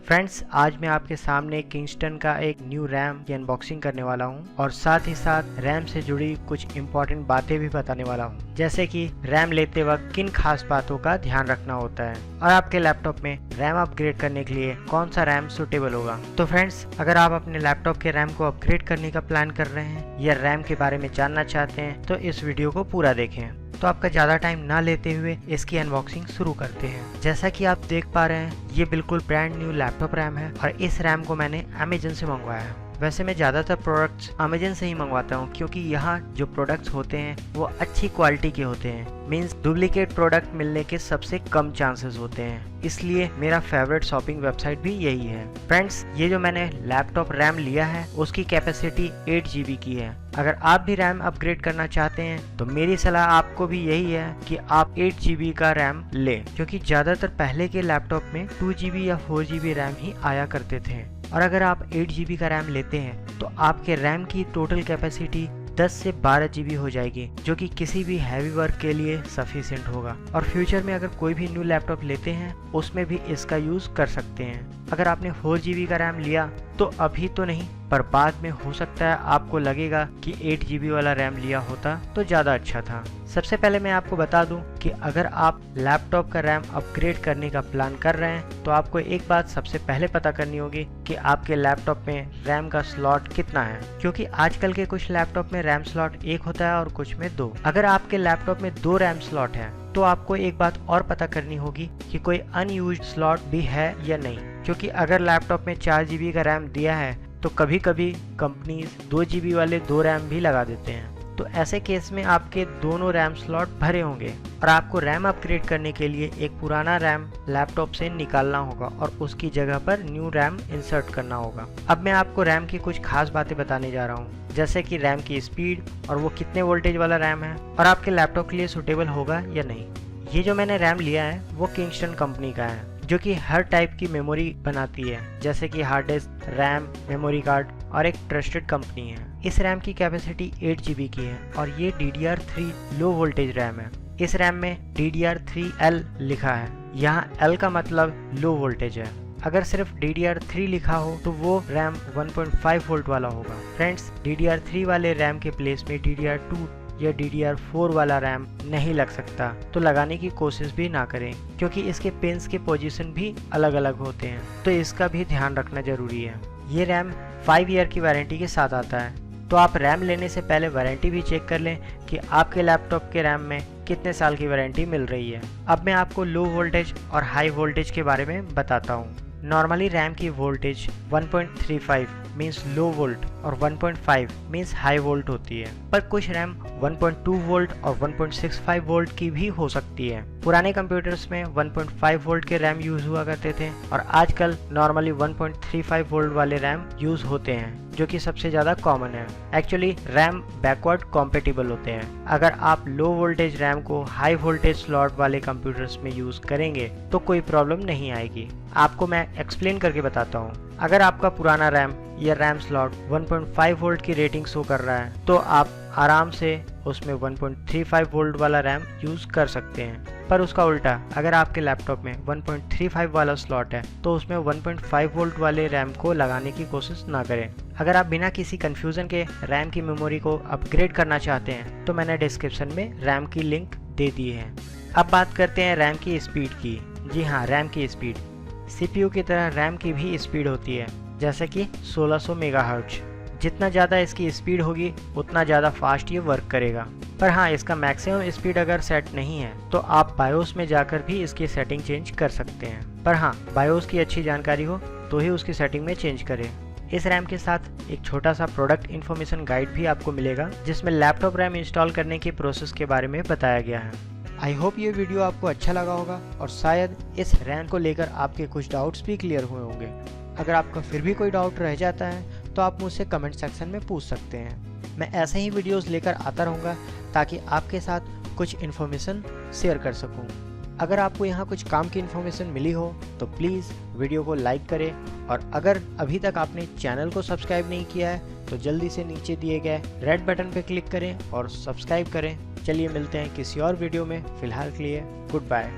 Friends, आज मैं आपके सामने किंगस्टन का एक न्यू रैम की अनबॉक्सिंग करने वाला हूं और साथ ही साथ रैम से जुड़ी कुछ इम्पोर्टेंट बातें भी बताने वाला हूं, जैसे कि रैम लेते वक्त किन खास बातों का ध्यान रखना होता है और आपके लैपटॉप में रैम अपग्रेड करने के लिए कौन सा रैम सुटेबल होगा। तो फ्रेंड्स, अगर आप अपने लैपटॉप के रैम को अपग्रेड करने का प्लान कर रहे हैं या रैम के बारे में जानना चाहते हैं तो इस वीडियो को पूरा देखें। तो आपका ज़्यादा टाइम ना लेते हुए इसकी अनबॉक्सिंग शुरू करते हैं। जैसा कि आप देख पा रहे हैं, ये बिल्कुल ब्रांड न्यू लैपटॉप रैम है और इस रैम को मैंने अमेजन से मंगवाया है। वैसे मैं ज़्यादातर प्रोडक्ट्स अमेजन से ही मंगवाता हूँ क्योंकि यहाँ जो प्रोडक्ट्स होते हैं वो अच्छी क्वालिटी के होते हैं। मीन्स डुप्लीकेट प्रोडक्ट मिलने के सबसे कम चांसेस होते हैं, इसलिए मेरा फेवरेट शॉपिंग वेबसाइट भी यही है। फ्रेंड्स, ये जो मैंने लैपटॉप रैम लिया है उसकी कैपेसिटी 8 GB की है। अगर आप भी रैम अपग्रेड करना चाहते हैं तो मेरी सलाह आपको भी यही है कि आप 8 GB का रैम लें, क्योंकि ज़्यादातर पहले के लैपटॉप में 2 GB या 4 GB रैम ही आया करते थे। और अगर आप 8 GB का रैम लेते हैं तो आपके रैम की टोटल कैपेसिटी 10 से 12 GB हो जाएगी, जो कि किसी भी हैवी वर्क के लिए सफिशिएंट होगा। और फ्यूचर में अगर कोई भी न्यू लैपटॉप लेते हैं उसमें भी इसका यूज कर सकते हैं। अगर आपने 4 GB का रैम लिया तो अभी तो नहीं, पर बाद में हो सकता है आपको लगेगा कि 8 GB वाला रैम लिया होता तो ज़्यादा अच्छा था। सबसे पहले मैं आपको बता दूं कि अगर आप लैपटॉप का रैम अपग्रेड करने का प्लान कर रहे हैं तो आपको एक बात सबसे पहले पता करनी होगी कि आपके लैपटॉप में रैम का स्लॉट कितना है, क्योंकि आजकल के कुछ लैपटॉप में रैम स्लॉट 1 होता है और कुछ में 2। अगर आपके लैपटॉप में 2 रैम स्लॉट है तो आपको एक बात और पता करनी होगी कि कोई अनयूज्ड स्लॉट भी है या नहीं, क्योंकि अगर लैपटॉप में 4 GB का रैम दिया है तो कभी कभी कंपनीज 2 GB वाले 2 रैम भी लगा देते हैं। तो ऐसे केस में आपके दोनों रैम स्लॉट भरे होंगे और आपको रैम अपग्रेड करने के लिए एक पुराना रैम लैपटॉप से निकालना होगा और उसकी जगह पर न्यू रैम इंसर्ट करना होगा। अब मैं आपको रैम की कुछ खास बातें बताने जा रहा हूँ, जैसे कि रैम की स्पीड और वो कितने वोल्टेज वाला रैम है और आपके लैपटॉप के लिए सुटेबल होगा या नहीं। ये जो मैंने रैम लिया है वो किंगस्टन कंपनी का है, जो कि हर टाइप की मेमोरी बनाती है, जैसे कि hard disk, RAM, memory card और एक ट्रस्टेड कंपनी है। इस रैम की कैपेसिटी 8 GB की है और ये DDR3 लो वोल्टेज रैम है। इस रैम में DDR3L लिखा है। यहाँ L का मतलब लो वोल्टेज है। अगर सिर्फ DDR3 लिखा हो तो वो रैम 1.5 वोल्ट वाला होगा। फ्रेंड्स, DDR3 वाले रैम के प्लेस में DDR2 या DDR4 वाला रैम नहीं लग सकता, तो लगाने की कोशिश भी ना करें, क्योंकि इसके पिन्स के पोजीशन भी अलग अलग होते हैं, तो इसका भी ध्यान रखना जरूरी है। ये रैम 5 ईयर की वारंटी के साथ आता है, तो आप रैम लेने से पहले वारंटी भी चेक कर लें कि आपके लैपटॉप के रैम में कितने साल की वारंटी मिल रही है। अब मैं आपको लो वोल्टेज और हाई वोल्टेज के बारे में बताता हूँ। नॉर्मली रैम की वोल्टेज 1.35 मीन्स लो वोल्ट और 1.5 मीन्स हाई वोल्ट होती है, पर कुछ रैम 1.2 वोल्ट और 1.65 वोल्ट की भी हो सकती है। पुराने कंप्यूटर्स में 1.5 वोल्ट के रैम यूज हुआ करते थे और आजकल नॉर्मली 1.35 वोल्ट वाले रैम यूज होते हैं, जो कि सबसे ज़्यादा कॉमन है। एक्चुअली रैम बैकवर्ड कॉम्पेटिबल होते हैं। अगर आप लो वोल्टेज रैम को हाई वोल्टेज स्लॉट वाले कंप्यूटर्स में यूज करेंगे तो कोई प्रॉब्लम नहीं आएगी। आपको मैं एक्सप्लेन करके बताता हूँ। अगर आपका पुराना रैम या रैम स्लॉट 1.5 वोल्ट की रेटिंग शो कर रहा है तो आप आराम से उसमें 1.35 वोल्ट वाला रैम यूज कर सकते हैं। पर उसका उल्टा, अगर आपके लैपटॉप में 1.35 वाला स्लॉट है तो उसमें 1.5 वोल्ट वाले रैम को लगाने की कोशिश ना करें। अगर आप बिना किसी कंफ्यूजन के रैम की मेमोरी को अपग्रेड करना चाहते हैं तो मैंने डिस्क्रिप्शन में रैम की लिंक दे दी है। अब बात करते हैं रैम की स्पीड की। जी हाँ, रैम की स्पीड। CPU की तरह रैम की भी स्पीड होती है, जैसे कि 1600 मेगाहर्ट्ज। जितना ज़्यादा इसकी स्पीड होगी उतना ज़्यादा फास्ट ये वर्क करेगा। पर हाँ, इसका मैक्सिमम स्पीड अगर सेट नहीं है तो आप बायोस में जाकर भी इसकी सेटिंग चेंज कर सकते हैं। पर हाँ, बायोस की अच्छी जानकारी हो तो ही उसकी सेटिंग में चेंज करें। इस रैम के साथ एक छोटा सा प्रोडक्ट इन्फॉर्मेशन गाइड भी आपको मिलेगा, जिसमें लैपटॉप रैम इंस्टॉल करने की प्रोसेस के बारे में बताया गया है। आई होप ये वीडियो आपको अच्छा लगा होगा और शायद इस रैम को लेकर आपके कुछ डाउट्स भी क्लियर हुए होंगे। अगर आपका फिर भी कोई डाउट रह जाता है तो आप मुझसे कमेंट सेक्शन में पूछ सकते हैं। मैं ऐसे ही वीडियोस लेकर आता रहूँगा ताकि आपके साथ कुछ इन्फॉर्मेशन शेयर कर सकूँ। अगर आपको यहाँ कुछ काम की इन्फॉर्मेशन मिली हो तो प्लीज़ वीडियो को लाइक करें, और अगर अभी तक आपने चैनल को सब्सक्राइब नहीं किया है तो जल्दी से नीचे दिए गए रेड बटन पर क्लिक करें और सब्सक्राइब करें। चलिए मिलते हैं किसी और वीडियो में। फिलहाल के लिए गुड बाय।